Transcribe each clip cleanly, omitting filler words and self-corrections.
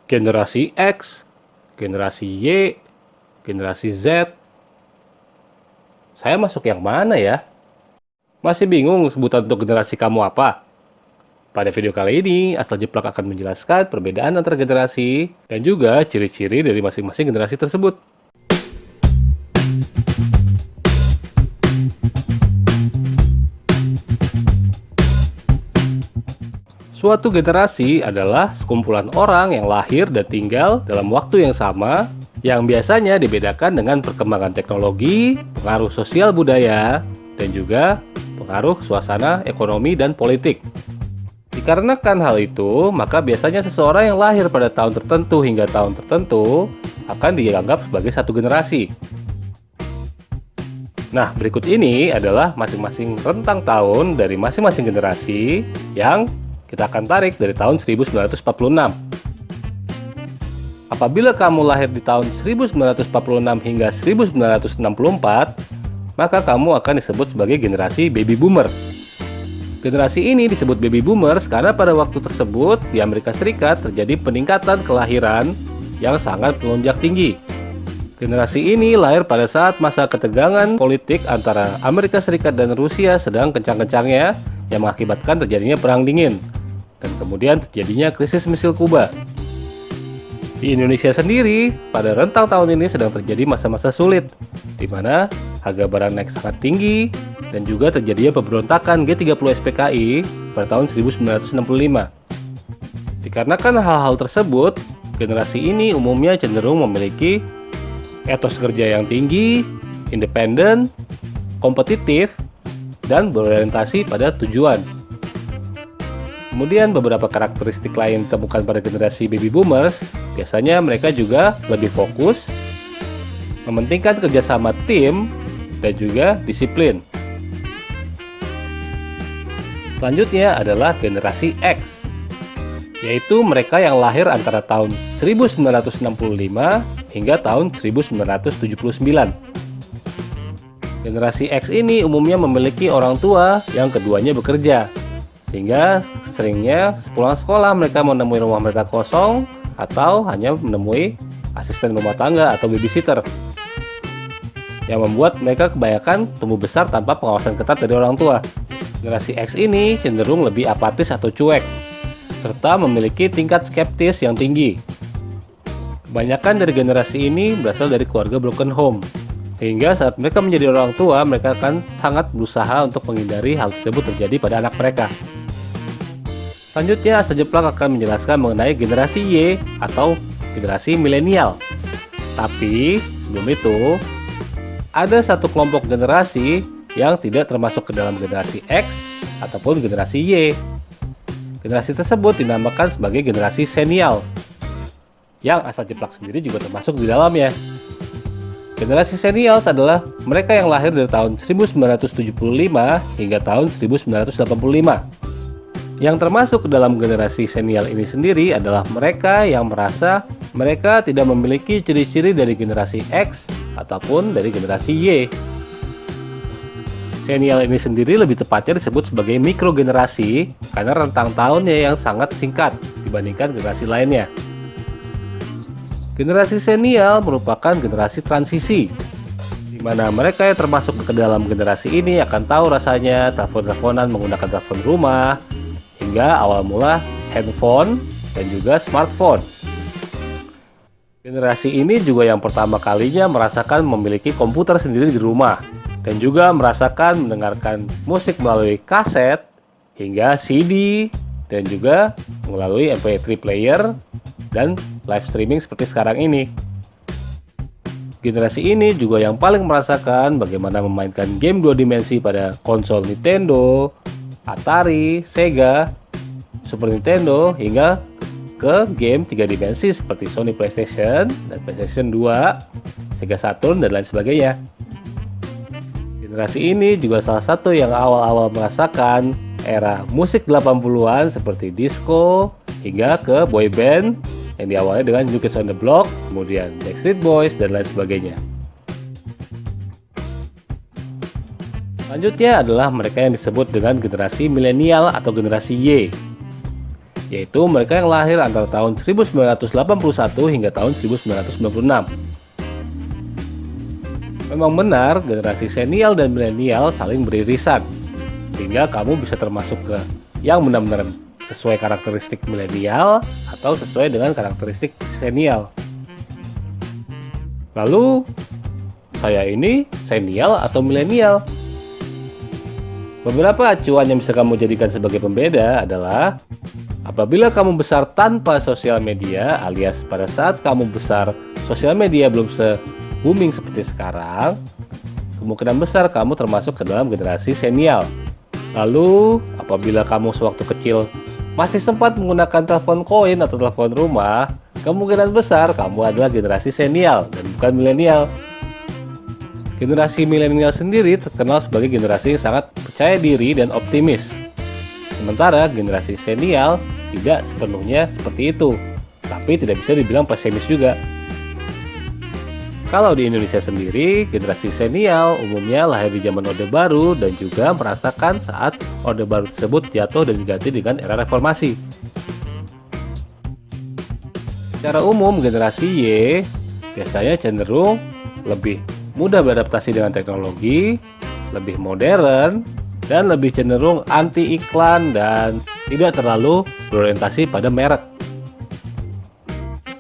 generasi X, generasi Y, generasi Z. Saya masuk yang mana ya? Masih bingung sebutan untuk generasi kamu apa? Pada video kali ini, Asal Jeplak akan menjelaskan perbedaan antar generasi dan juga ciri-ciri dari masing-masing generasi tersebut. Suatu generasi adalah sekumpulan orang yang lahir dan tinggal dalam waktu yang sama, yang biasanya dibedakan dengan perkembangan teknologi, pengaruh sosial budaya, dan juga pengaruh suasana ekonomi dan politik. Dikarenakan hal itu, maka biasanya seseorang yang lahir pada tahun tertentu hingga tahun tertentu akan dianggap sebagai satu generasi. Nah, berikut ini adalah masing-masing rentang tahun dari masing-masing generasi yang kita akan tarik dari tahun 1946. Apabila kamu lahir di tahun 1946 hingga 1964, maka kamu akan disebut sebagai generasi baby boomer. Generasi ini disebut baby boomers karena pada waktu tersebut di Amerika Serikat terjadi peningkatan kelahiran yang sangat melonjak tinggi. Generasi ini lahir pada saat masa ketegangan politik antara Amerika Serikat dan Rusia sedang kencang-kencangnya yang mengakibatkan terjadinya perang dingin dan kemudian terjadinya krisis misil Kuba. Di Indonesia sendiri, pada rentang tahun ini sedang terjadi masa-masa sulit, di mana harga barang naik sangat tinggi dan juga terjadinya pemberontakan G30 SPKI pada tahun 1965. Dikarenakan hal-hal tersebut, generasi ini umumnya cenderung memiliki etos kerja yang tinggi, independen, kompetitif, dan berorientasi pada tujuan. Kemudian beberapa karakteristik lain ditemukan pada generasi baby boomers, biasanya mereka juga lebih fokus, mementingkan kerjasama tim, dan juga disiplin. Selanjutnya adalah generasi X, yaitu mereka yang lahir antara tahun 1965 hingga tahun 1979. Generasi X ini umumnya memiliki orang tua yang keduanya bekerja, sehingga seringnya pulang sekolah mereka menemui rumah mereka kosong atau hanya menemui asisten rumah tangga atau babysitter, yang membuat mereka kebanyakan tumbuh besar tanpa pengawasan ketat dari orang tua. Generasi X ini cenderung lebih apatis atau cuek, serta memiliki tingkat skeptis yang tinggi. Kebanyakan dari generasi ini berasal dari keluarga broken home, sehingga saat mereka menjadi orang tua, mereka akan sangat berusaha untuk menghindari hal tersebut terjadi pada anak mereka. Selanjutnya, Asal Jeplak akan menjelaskan mengenai generasi Y atau generasi milenial. Tapi, sebelum itu, ada satu kelompok generasi yang tidak termasuk ke dalam generasi X ataupun generasi Y. Generasi tersebut dinamakan sebagai generasi senial, yang Asal Jeplak sendiri juga termasuk di dalamnya. Generasi senial adalah mereka yang lahir dari tahun 1975 hingga tahun 1985. Yang termasuk ke dalam generasi senial ini sendiri adalah mereka yang merasa mereka tidak memiliki ciri-ciri dari generasi X ataupun dari generasi Y. Senial ini sendiri lebih tepatnya disebut sebagai mikrogenerasi karena rentang tahunnya yang sangat singkat dibandingkan generasi lainnya. Generasi senial merupakan generasi transisi, di mana mereka yang termasuk ke dalam generasi ini akan tahu rasanya telepon-teleponan menggunakan telepon rumah, hingga awal mula handphone dan juga smartphone. Generasi ini juga yang pertama kalinya merasakan memiliki komputer sendiri di rumah dan juga merasakan mendengarkan musik melalui kaset hingga CD dan juga melalui MP3 player dan live streaming seperti sekarang ini. Generasi ini juga yang paling merasakan bagaimana memainkan game 2 dimensi pada konsol Nintendo, Atari, Sega, Super Nintendo, hingga ke game 3 dimensi seperti Sony PlayStation dan PlayStation 2, Sega Saturn, dan lain sebagainya. Generasi ini juga salah satu yang awal-awal merasakan era musik 80-an seperti disco hingga ke boy band yang diawali dengan New Kids on the Block, kemudian Backstreet Boys, dan lain sebagainya. Selanjutnya adalah mereka yang disebut dengan generasi milenial atau generasi Y. yaitu mereka yang lahir antara tahun 1981 hingga tahun 1996. Memang benar, generasi senial dan milenial saling beririsan, sehingga kamu bisa termasuk ke yang benar-benar sesuai karakteristik milenial atau sesuai dengan karakteristik senial. Lalu, saya ini senial atau milenial? Beberapa acuan yang bisa kamu jadikan sebagai pembeda adalah apabila kamu besar tanpa sosial media, alias pada saat kamu besar sosial media belum booming seperti sekarang, kemungkinan besar kamu termasuk ke dalam generasi senial. Lalu, apabila kamu sewaktu kecil masih sempat menggunakan telepon koin atau telepon rumah, kemungkinan besar kamu adalah generasi senial dan bukan milenial. Generasi milenial sendiri terkenal sebagai generasi yang sangat percaya diri dan optimis. Sementara generasi senial tidak sepenuhnya seperti itu, tapi tidak bisa dibilang pesimis juga. Kalau di Indonesia sendiri, generasi senial umumnya lahir di zaman Orde Baru dan juga merasakan saat Orde Baru tersebut jatuh dan diganti dengan era reformasi. Secara umum, generasi Y biasanya cenderung lebih mudah beradaptasi dengan teknologi, lebih modern, dan lebih cenderung anti iklan dan tidak terlalu berorientasi pada merek.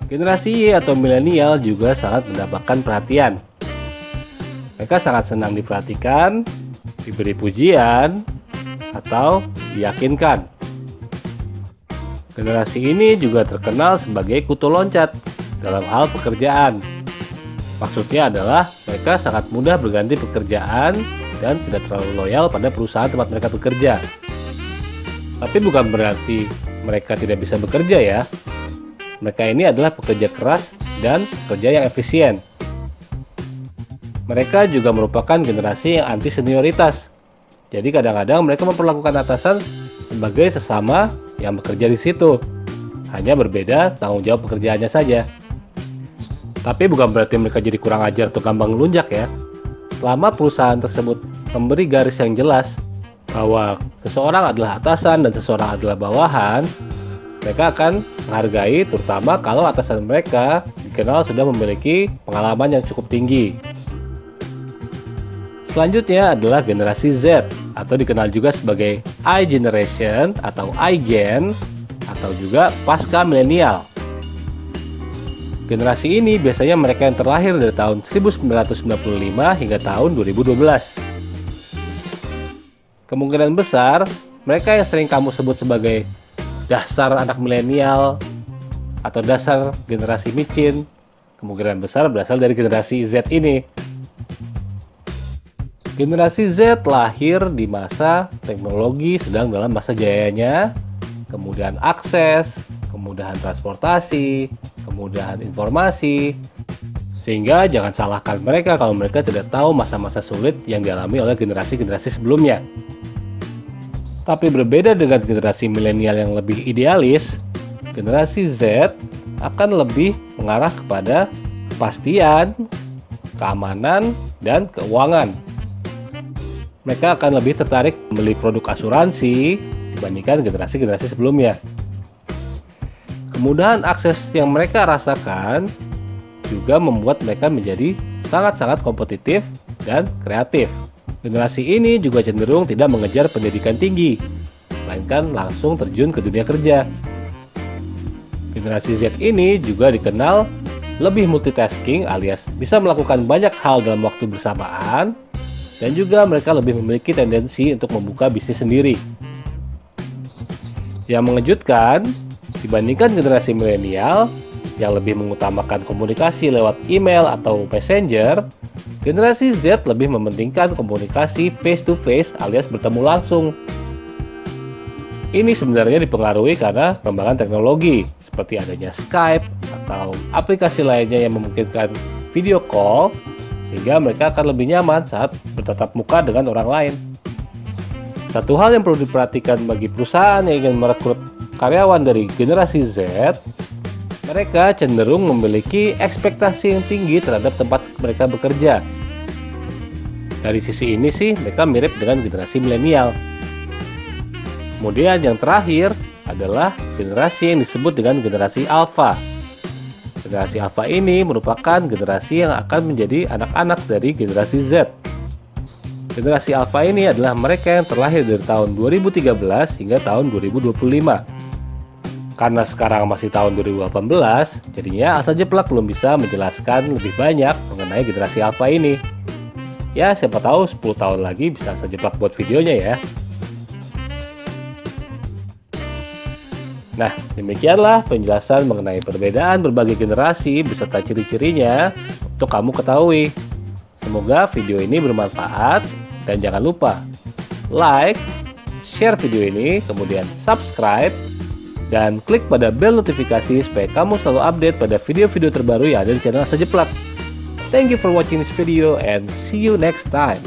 Generasi Y atau milenial juga sangat mendapatkan perhatian. Mereka sangat senang diperhatikan, diberi pujian, atau diyakinkan. Generasi ini juga terkenal sebagai kutu loncat dalam hal pekerjaan. Maksudnya adalah mereka sangat mudah berganti pekerjaan dan tidak terlalu loyal pada perusahaan tempat mereka bekerja. Tapi bukan berarti mereka tidak bisa bekerja ya. Mereka ini adalah pekerja keras dan pekerja yang efisien. Mereka juga merupakan generasi yang anti senioritas. Jadi kadang-kadang mereka memperlakukan atasan sebagai sesama yang bekerja di situ. Hanya berbeda tanggung jawab pekerjaannya saja. Tapi bukan berarti mereka jadi kurang ajar atau gampang melunjak ya. Selama perusahaan tersebut memberi garis yang jelas bahwa seseorang adalah atasan dan seseorang adalah bawahan, mereka akan menghargai, terutama kalau atasan mereka dikenal sudah memiliki pengalaman yang cukup tinggi. Selanjutnya adalah generasi Z atau dikenal juga sebagai I Generation atau I Gen atau juga pasca milenial. Generasi ini biasanya mereka yang terlahir dari tahun 1995 hingga tahun 2012. Kemungkinan besar mereka yang sering kamu sebut sebagai dasar anak milenial atau dasar generasi micin, kemungkinan besar berasal dari generasi Z ini. Generasi Z lahir di masa teknologi sedang dalam masa jayanya, kemudahan akses, kemudahan transportasi, kemudahan informasi, sehingga jangan salahkan mereka kalau mereka tidak tahu masa-masa sulit yang dialami oleh generasi-generasi sebelumnya. Tapi berbeda dengan generasi milenial yang lebih idealis, generasi Z akan lebih mengarah kepada kepastian, keamanan, dan keuangan. Mereka akan lebih tertarik membeli produk asuransi dibandingkan generasi-generasi sebelumnya. Kemudahan akses yang mereka rasakan juga membuat mereka menjadi sangat-sangat kompetitif dan kreatif. Generasi ini juga cenderung tidak mengejar pendidikan tinggi, melainkan langsung terjun ke dunia kerja. Generasi Z ini juga dikenal lebih multitasking alias bisa melakukan banyak hal dalam waktu bersamaan, dan juga mereka lebih memiliki tendensi untuk membuka bisnis sendiri. Yang mengejutkan, dibandingkan generasi milenial yang lebih mengutamakan komunikasi lewat email atau messenger, generasi Z lebih mementingkan komunikasi face to face alias bertemu langsung. Ini sebenarnya dipengaruhi karena perkembangan teknologi seperti adanya Skype atau aplikasi lainnya yang memungkinkan video call, sehingga mereka akan lebih nyaman saat bertatap muka dengan orang lain. Satu hal yang perlu diperhatikan bagi perusahaan yang ingin merekrut karyawan dari generasi Z, mereka cenderung memiliki ekspektasi yang tinggi terhadap tempat mereka bekerja. Dari sisi ini sih mereka mirip dengan generasi milenial. Kemudian yang terakhir, adalah generasi yang disebut dengan generasi Alpha. Generasi Alpha ini merupakan generasi yang akan menjadi anak-anak dari generasi Z. Generasi Alpha ini adalah mereka yang terlahir dari tahun 2013 hingga tahun 2025. Karena sekarang masih tahun 2018, jadinya Asa Jeplak belum bisa menjelaskan lebih banyak mengenai generasi Alpha ini. Ya, siapa tahu 10 tahun lagi bisa Asa Jeplak buat videonya ya. Nah, demikianlah penjelasan mengenai perbedaan berbagai generasi beserta ciri-cirinya untuk kamu ketahui. Semoga video ini bermanfaat dan jangan lupa like, share video ini, kemudian subscribe, dan klik pada bel notifikasi supaya kamu selalu update pada video-video terbaru yang ada di channel Asa Jeplak. Thank you for watching this video and see you next time.